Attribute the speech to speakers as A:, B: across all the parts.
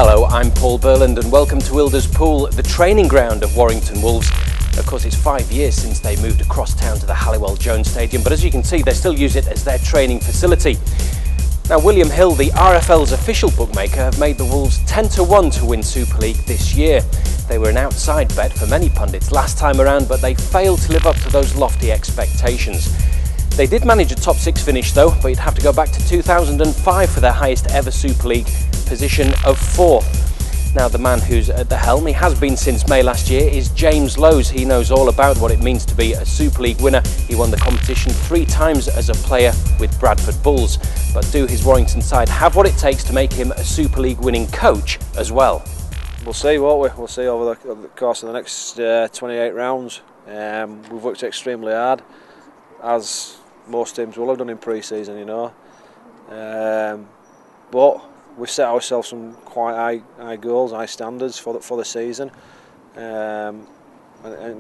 A: Hello, I'm Paul Burland and welcome to Wilder's Pool, the training ground of Warrington Wolves. Of course, it's 5 years since they moved across town to the Halliwell-Jones Stadium, but as you can see, they still use it as their training facility. Now, William Hill, the RFL's official bookmaker, have made the Wolves 10-1 to win Super League this year. They were an outside bet for many pundits last time around, but they failed to live up to those lofty expectations. They did manage a top 6 finish though, but you'd have to go back to 2005 for their highest ever Super League position of 4th. Now, the man who's at the helm, he has been since May last year, is James Lowes. He knows all about what it means to be a Super League winner. He won the competition 3 times as a player with Bradford Bulls. But do his Warrington side have what it takes to make him a Super League winning coach as well?
B: We'll see, won't we? We'll see over the course of the next 28 rounds. We've worked extremely hard, as most teams will have done in pre-season, you know. But we've set ourselves some quite high goals, high standards for the season. And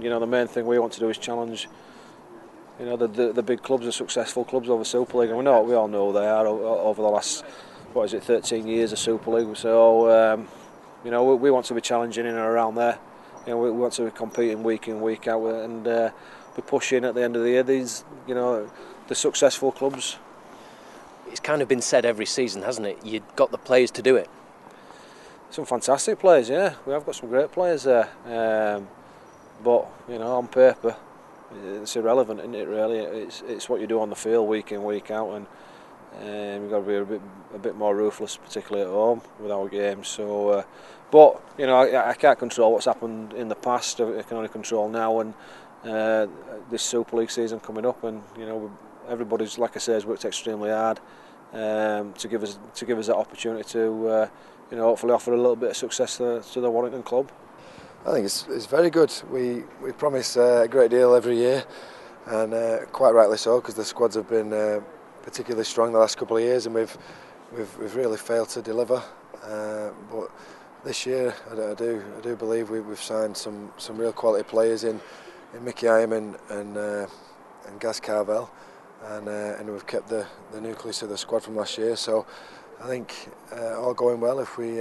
B: you know, the main thing we want to do is challenge, you know, the big clubs, the successful clubs over Super League, and we all know they are over the last 13 years of Super League. So you know, we want to be challenging in and around there. You know, we want to be competing week in, week out, and be pushing at the end of the year these, you know, the successful clubs.
A: It's kind of been said every season, hasn't it? You've got the players to do it.
B: Some fantastic players, yeah. We have got some great players there. But you know, on paper, it's irrelevant, isn't it? Really, it's what you do on the field week in, week out, and you've got to be a bit more ruthless, particularly at home with our games. So, but you know, I can't control what's happened in the past. I can only control now and this Super League season coming up, and you know, everybody's, like I say, has worked extremely hard to give us that opportunity to you know, hopefully offer a little bit of success to the Warrington club.
C: I think it's very good. We promise a great deal every year, and quite rightly so, because the squads have been particularly strong the last couple of years, and we've really failed to deliver. But this year, I do believe we've signed some real quality players in Mick, Higham and Gaz Carvel, and we've kept the nucleus of the squad from last year. So I think all going well, if we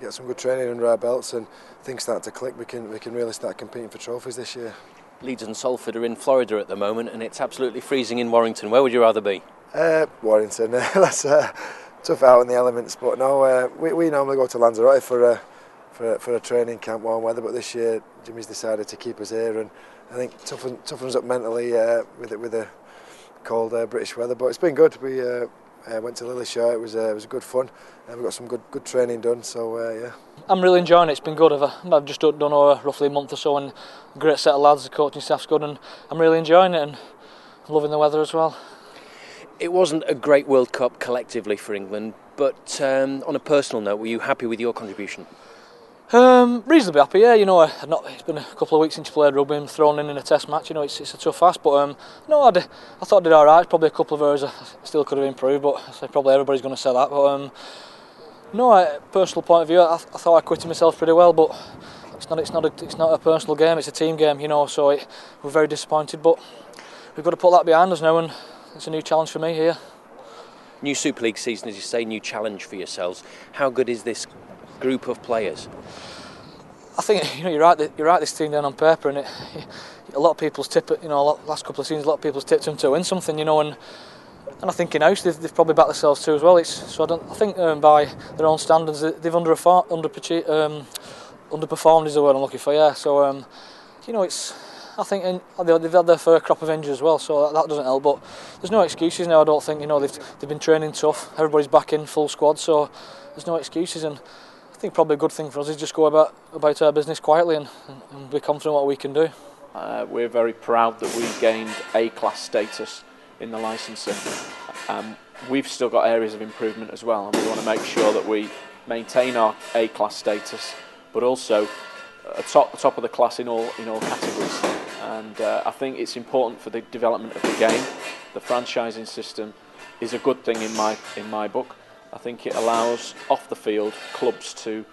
C: get some good training under our belts and things start to click, we can really start competing for trophies this year.
A: Leeds and Salford are in Florida at the moment, and it's absolutely freezing in Warrington. Where would you rather be?
C: Warrington. That's tough out in the elements, but no, we normally go to Lanzarote for a training camp, warm weather, but this year Jimmy's decided to keep us here, and I think toughens up mentally with the cold British weather. But it's been good. We went to Lillishire. It was good fun, and we got some good training done. So yeah. I'm
D: really enjoying it. It's been good. I've just done roughly a month or so, and a great set of lads. The coaching staff's good, and I'm really enjoying it and loving the weather as well.
A: It wasn't a great World Cup collectively for England, but on a personal note, were you happy with your contribution?
D: Reasonably happy, yeah. You know, it's been a couple of weeks since you played rugby and thrown in a test match. You know, it's a tough ask, but no, I thought I did all right. Probably a couple of areas I still could have improved, but I say probably everybody's going to say that. But no, personal point of view, I thought I acquitted myself pretty well. But it's not a personal game. It's a team game, you know. So we're very disappointed, but we've got to put that behind us now, and it's a new challenge for me here.
A: New Super League season, as you say, new challenge for yourselves. How good is this group of players?
D: I think, you know, you write this team down on paper, and a lot of people's tip it. You know, last couple of seasons, a lot of people's tipped them to win something. You know, and I think in house they've probably backed themselves too as well. I think by their own standards they've underperformed is the word I'm looking for. Yeah, so you know, I think they've had their fair crop of injuries as well, so that doesn't help. But there's no excuses now. I don't think, you know, they've been training tough. Everybody's back in full squad, so there's no excuses. And I think probably a good thing for us is just go about our business quietly and be confident what we can do.
E: We're very proud that we gained A-class status in the licensing. We've still got areas of improvement as well, and we want to make sure that we maintain our A-class status, but also top of the class in all categories. And I think it's important for the development of the game. The franchising system is a good thing in my book. I think it allows off the field clubs to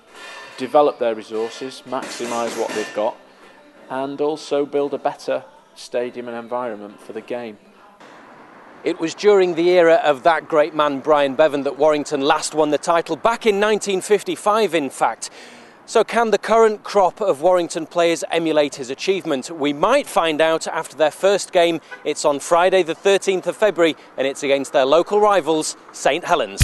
E: develop their resources, maximise what they've got, and also build a better stadium and environment for the game.
A: It was during the era of that great man Brian Bevan that Warrington last won the title, back in 1955 in fact. So can the current crop of Warrington players emulate his achievement? We might find out after their first game. It's on Friday the 13th of February and it's against their local rivals, St Helens.